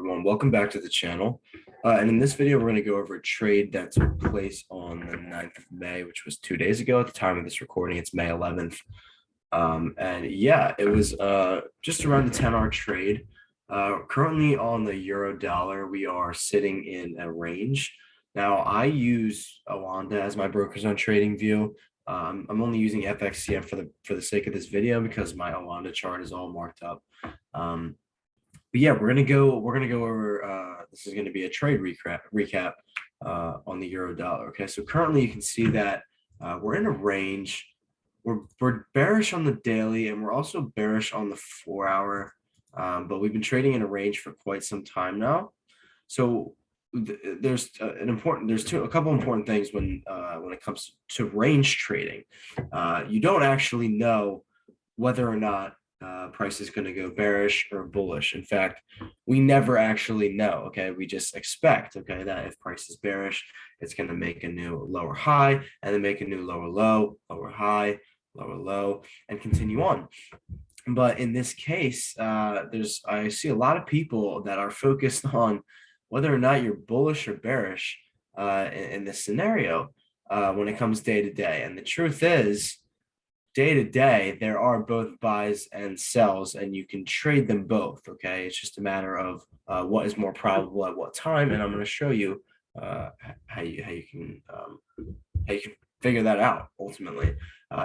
everyone, welcome back to the channel. And in this video, we're going to go over a trade that took place on the 9th of May, which was 2 days ago. At the time of this recording, it's May 11th. And yeah, it was just around the 10-hour trade. Currently on the euro dollar, we are sitting in a range. Now, I use Awanda as my brokers on TradingView. I'm only using FXCM for the sake of this video because my Awanda chart is all marked up. But yeah, we're gonna go over this is gonna be a trade recap on the euro dollar. Okay, so currently you can see that we're in a range. We're bearish on the daily and we're also bearish on the 4-hour, but we've been trading in a range for quite some time now. So there's a couple important things when it comes to range trading. You don't actually know whether or not price is going to go bearish or bullish. In fact, we never actually know. Okay, we just expect, okay, that if price is bearish, it's going to make a new lower high and then make a new lower low, lower high, lower low, and continue on. But in this case, I see a lot of people that are focused on whether or not you're bullish or bearish in this scenario when it comes day to day. And the truth is, day to day, there are both buys and sells, and you can trade them both. Okay, it's just a matter of what is more probable at what time, and I'm going to show you how you can figure that out ultimately.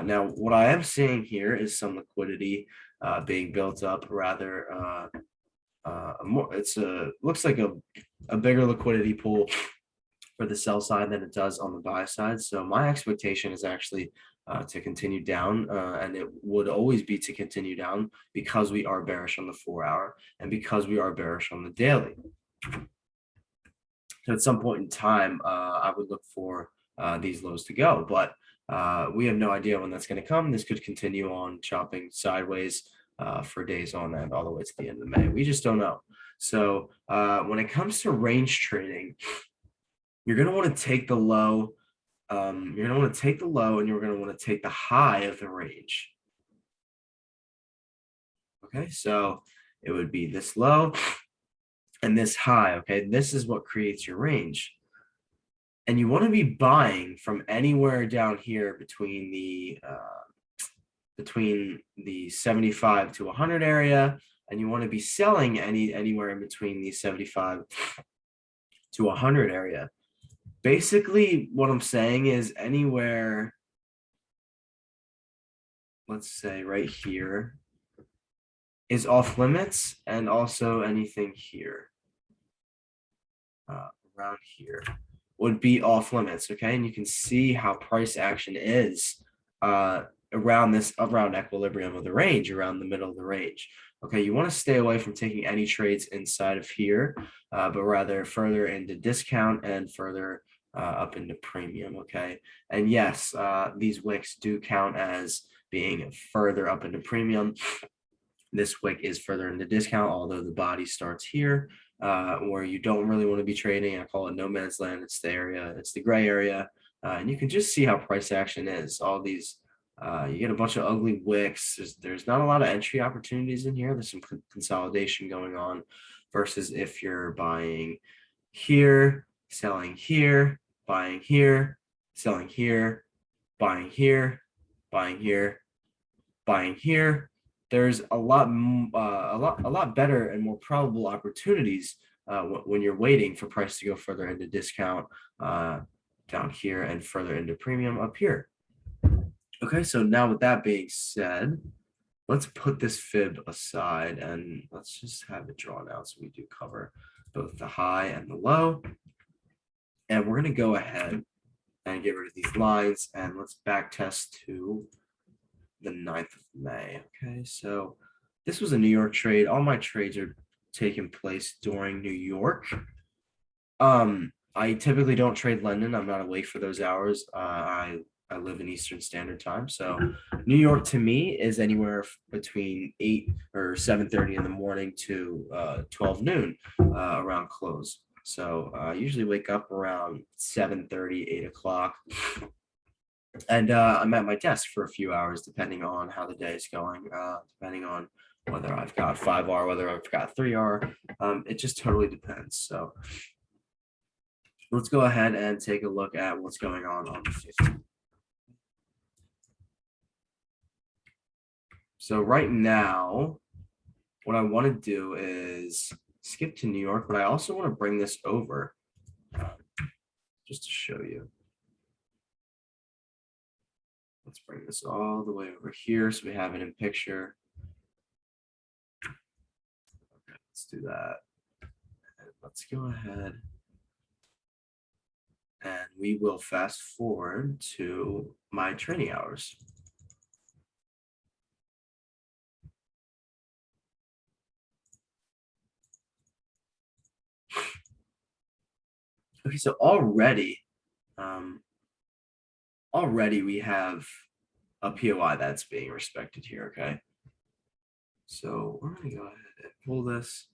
Now, what I am seeing here is some liquidity being built up. Rather, looks like a bigger liquidity pool for the sell side than it does on the buy side. So my expectation is actually to continue down, and it would always be to continue down because we are bearish on the 4-hour and because we are bearish on the daily. So at some point in time, I would look for these lows to go, but we have no idea when that's going to come. This could continue on chopping sideways for days on end all the way to the end of May. We just don't know. So when it comes to range trading, you're going to want to take the low. You're going to want to take the low and you're going to want to take the high of the range. Okay, so it would be this low and this high. Okay, this is what creates your range. And you want to be buying from anywhere down here between the 75 to 100 area, and you want to be selling anywhere in between the 75 to 100 area. Basically, what I'm saying is anywhere, let's say right here, is off limits, and also anything here, around here, would be off limits. Okay, and you can see how price action is around equilibrium of the range, around the middle of the range. Okay, you want to stay away from taking any trades inside of here, but rather further into discount and further up into premium. Okay, and yes, these wicks do count as being further up into premium. This wick is further into discount, although the body starts here, where you don't really want to be trading. I call it no man's land. It's the area, it's the gray area, and you can just see how price action is. All these, you get a bunch of ugly wicks. There's not a lot of entry opportunities in here. There's some consolidation going on, versus if you're buying here, selling here, buying here, selling here, buying here, buying here, buying here. There's a lot better and more probable opportunities when you're waiting for price to go further into discount down here and further into premium up here. Okay, so now with that being said, let's put this fib aside and let's just have it drawn out so we do cover both the high and the low. And we're going to go ahead and get rid of these lines, and let's back test to the 9th of May. Okay, so this was a New York trade. All my trades are taking place during New York. I typically don't trade London. I'm not awake for those hours. I live in Eastern Standard Time. So New York to me is anywhere between 8 or 7:30 in the morning to 12 noon around close. So I usually wake up around 7:30, 8 o'clock. And I'm at my desk for a few hours, depending on how the day is going, depending on whether I've got 5R, whether I've got 3R. It just totally depends. So let's go ahead and take a look at what's going on the 15. So right now, what I want to do is skip to New York, but I also want to bring this over just to show you. Let's bring this all the way over here so we have it in picture. Okay, let's do that. And let's go ahead and we will fast forward to my training hours. Okay, so already we have a POI that's being respected here, okay? So we're gonna go ahead and pull this.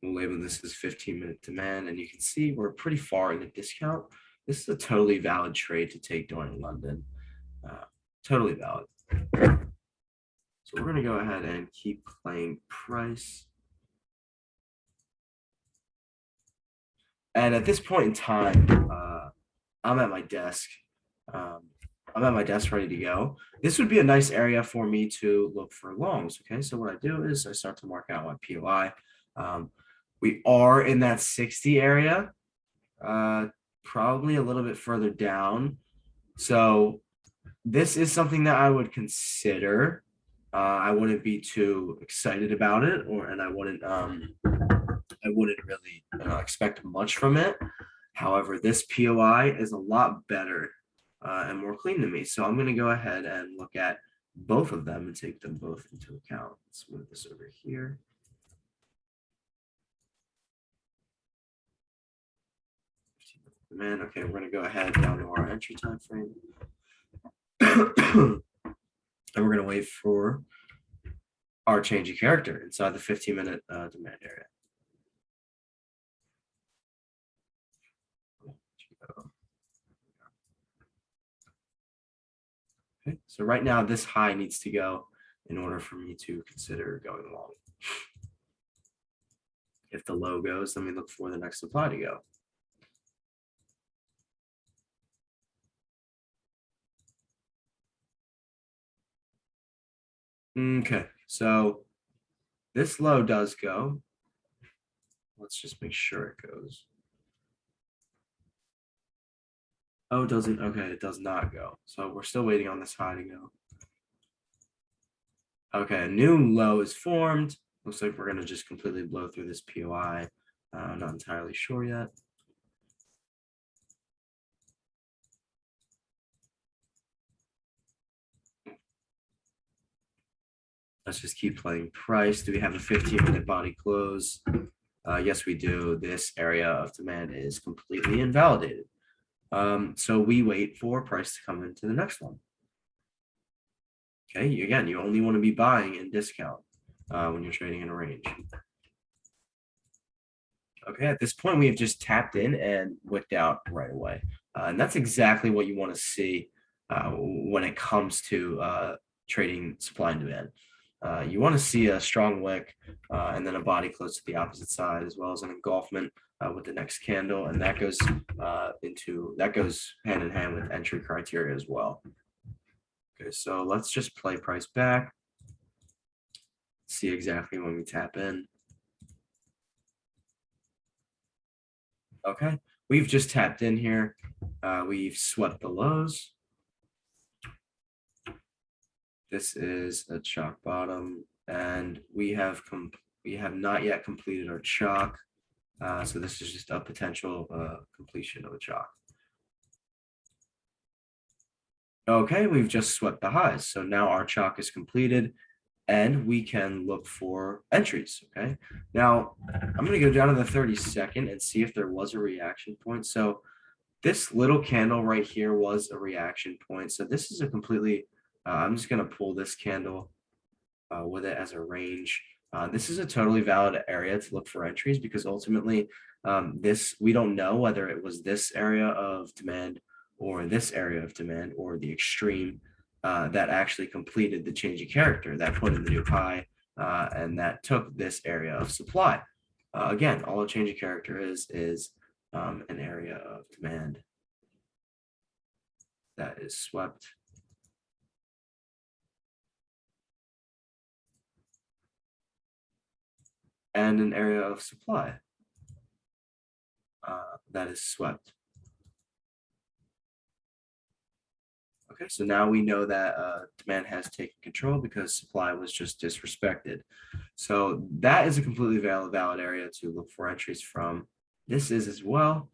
We'll label this as 15-minute demand, and you can see we're pretty far in the discount. This is a totally valid trade to take during London. Totally valid. So we're gonna go ahead and keep playing price. And at this point in time, I'm at my desk. I'm at my desk ready to go. This would be a nice area for me to look for longs. Okay, so what I do is I start to mark out my POI. We are in that 60 area, probably a little bit further down. So this is something that I would consider. I wouldn't be too excited about it, and I wouldn't really expect much from it. However, this POI is a lot better and more clean to me. So I'm going to go ahead and look at both of them and take them both into account. Let's move this over here. Demand. Okay, we're going to go ahead down to our entry time frame. And we're going to wait for our change of character inside the 15-minute demand area. Okay, so right now this high needs to go in order for me to consider going long. If the low goes, then we look for the next supply to go. Okay, so this low does go. Let's just make sure it goes. Oh, it doesn't. Okay, it does not go. So we're still waiting on this high to go. Okay, a new low is formed. Looks like we're going to just completely blow through this POI. Not entirely sure yet. Let's just keep playing price. Do we have a 15-minute body close? Yes, we do. This area of demand is completely invalidated. So we wait for price to come into the next one. Okay, again, you only want to be buying in discount when you're trading in a range. Okay, at this point, we have just tapped in and wicked out right away. And that's exactly what you want to see when it comes to trading supply and demand. You want to see a strong wick and then a body close to the opposite side, as well as an engulfment with the next candle, and that goes hand in hand with entry criteria as well. Okay, so let's just play price back. See exactly when we tap in. Okay, we've just tapped in here. We've swept the lows. This is a chalk bottom, and we have not yet completed our chalk. So this is just a potential completion of a chalk. Okay, we've just swept the highs. So now our chalk is completed and we can look for entries. Okay, now I'm going to go down to the 30-second and see if there was a reaction point. So this little candle right here was a reaction point. So this is a completely, I'm just going to pull this candle with it as a range. This is a totally valid area to look for entries because ultimately we don't know whether it was this area of demand or this area of demand or the extreme that actually completed the change of character, that put in the new high, and that took this area of supply. Again, all a change of character is an area of demand that is swept. And an area of supply that is swept. Okay, so now we know that demand has taken control because supply was just disrespected. So that is a completely valid area to look for entries from. This is as well.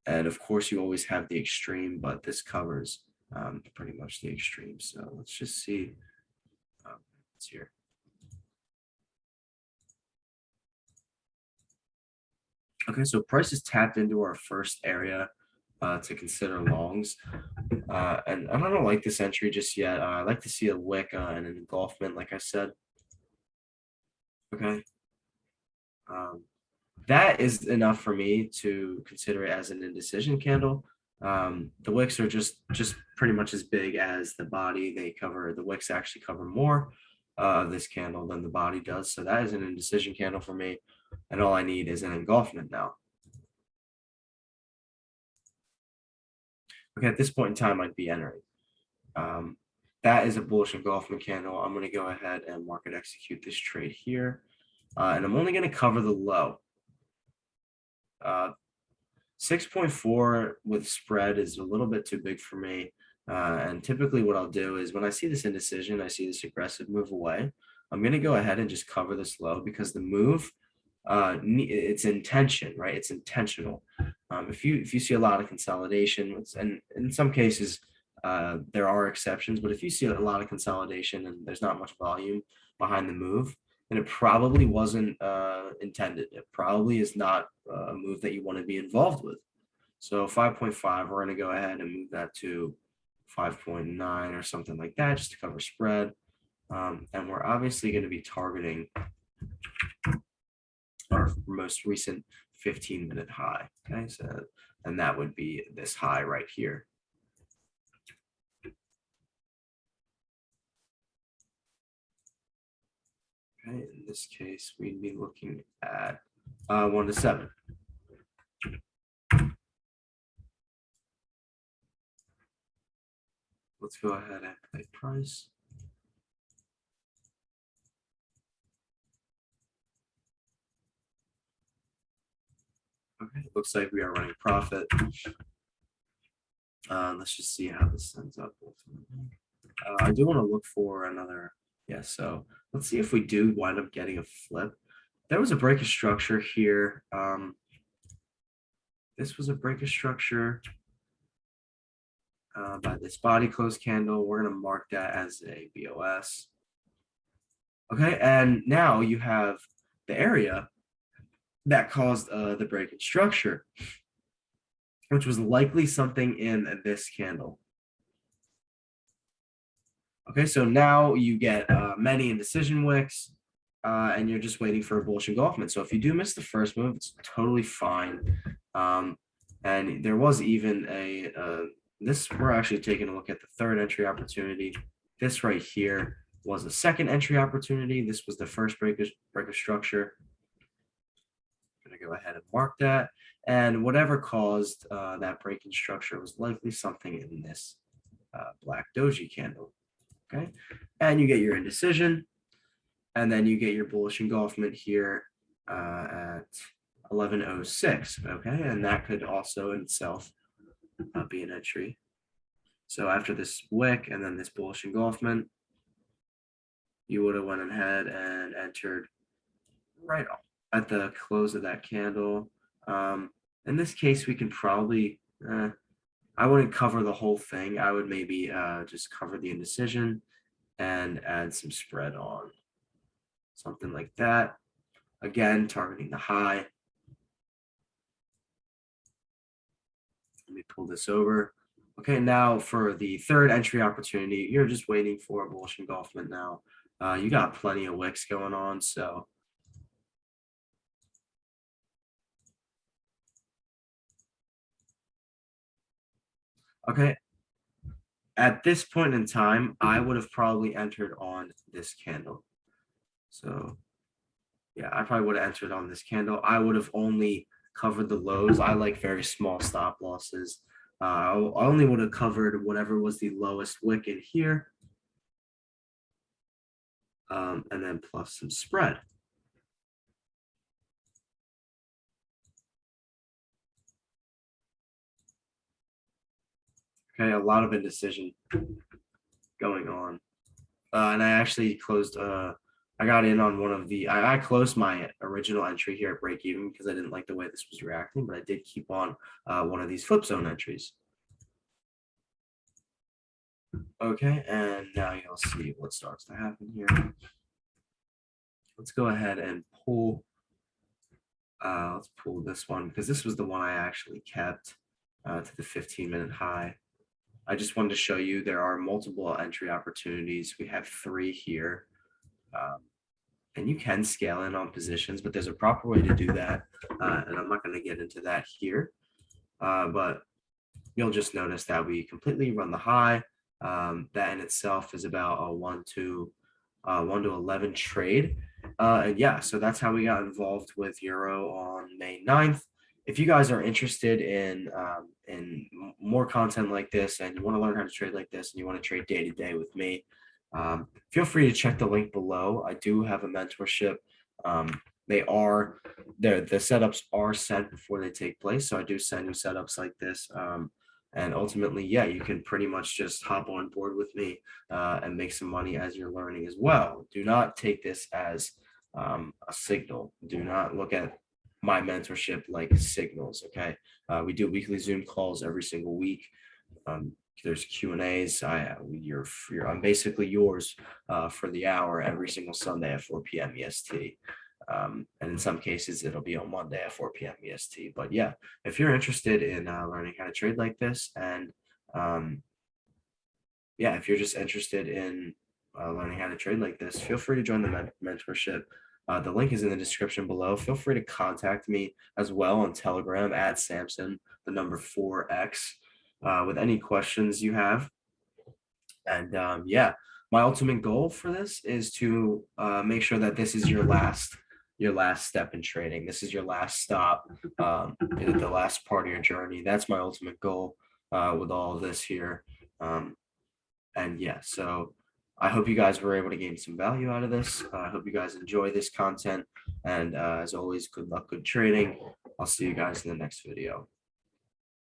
And of course, you always have the extreme, but this covers pretty much the extreme. So let's just see what's here. Okay, so price is tapped into our first area to consider longs. And I don't like this entry just yet. I'd like to see a wick and an engulfment, like I said. Okay. That is enough for me to consider it as an indecision candle. The wicks are just pretty much as big as the body. The wicks actually cover more of this candle than the body does. So that is an indecision candle for me. And all I need is an engulfment now. Okay, at this point in time, I'd be entering. That is a bullish engulfment candle. I'm going to go ahead and market execute this trade here. And I'm only going to cover the low. 6.4 with spread is a little bit too big for me. And typically what I'll do is when I see this indecision, I see this aggressive move away, I'm going to go ahead and just cover this low because the move, it's intention, right? It's intentional. If you see a lot of consolidation, and in some cases, there are exceptions, but if you see a lot of consolidation and there's not much volume behind the move, then it probably wasn't intended. It probably is not a move that you want to be involved with. So 5.5, we're going to go ahead and move that to 5.9 or something like that, just to cover spread. And we're obviously going to be targeting our most recent 15-minute high. Okay, so and that would be this high right here. Okay, in this case, we'd be looking at 1 to 7. Let's go ahead and play price. Okay, looks like we are running profit. Let's just see how this ends up. I do want to look for another. Yeah, so let's see if we do wind up getting a flip. There was a break of structure here. This was a break of structure by this body close candle. We're going to mark that as a BOS. Okay, and now you have the area that caused the break in structure, which was likely something in this candle. Okay, so now you get many indecision wicks, and you're just waiting for a bullish engulfment. So if you do miss the first move, it's totally fine. And there was even we're actually taking a look at the third entry opportunity. This right here was a second entry opportunity. This was the first break of structure. I'm going to go ahead and mark that. And whatever caused that break in structure was likely something in this black doji candle. Okay, and you get your indecision, and then you get your bullish engulfment here at 11:06. Okay, and that could also in itself be an entry. So after this wick and then this bullish engulfment, you would have went ahead and entered right at the close of that candle. In this case, we can probably, I wouldn't cover the whole thing. I would maybe just cover the indecision and add some spread on. Something like that. Again, targeting the high. Let me pull this over. Okay, now for the third entry opportunity, you're just waiting for a bullish engulfment now. You got plenty of wicks going on, so. Okay, at this point in time, I would have probably entered on this candle. So yeah, I probably would have entered on this candle. I would have only covered the lows. I like very small stop losses. I only would have covered whatever was the lowest wick in here. And then plus some spread. Okay, a lot of indecision going on. And I actually closed, I got in on one of the, I closed my original entry here at break even because I didn't like the way this was reacting, but I did keep on one of these flip zone entries. Okay, and now you'll see what starts to happen here. Let's go ahead and pull, let's pull this one because this was the one I actually kept to the 15-minute high. I just wanted to show you there are multiple entry opportunities. We have 3 here. And you can scale in on positions, but there's a proper way to do that. And I'm not going to get into that here. But you'll just notice that we completely run the high. That in itself is about a 1 to 11 trade. And yeah, so that's how we got involved with Euro on May 9th. If you guys are interested in more content like this and you want to learn how to trade like this and you want to trade day to day with me, feel free to check the link below. I do have a mentorship. The setups are sent before they take place. So I do send you setups like this. And ultimately, yeah, you can pretty much just hop on board with me and make some money as you're learning as well. Do not take this as a signal. Do not look at my mentorship like signals. Okay, we do weekly Zoom calls every single week. There's Q&As. I'm basically yours for the hour every single Sunday at 4 p.m. EST. And in some cases, it'll be on Monday at 4 p.m. EST. But yeah, if you're interested in learning how to trade like this, and yeah, if you're just interested in learning how to trade like this, feel free to join the mentorship. The link is in the description below. Feel free to contact me as well on Telegram at Samson, the number 4X, with any questions you have. And yeah, my ultimate goal for this is to make sure that this is your last step in trading. This is your last stop, the last part of your journey. That's my ultimate goal with all of this here. And yeah, so I hope you guys were able to gain some value out of this. I hope you guys enjoy this content. And as always, good luck, good trading. I'll see you guys in the next video.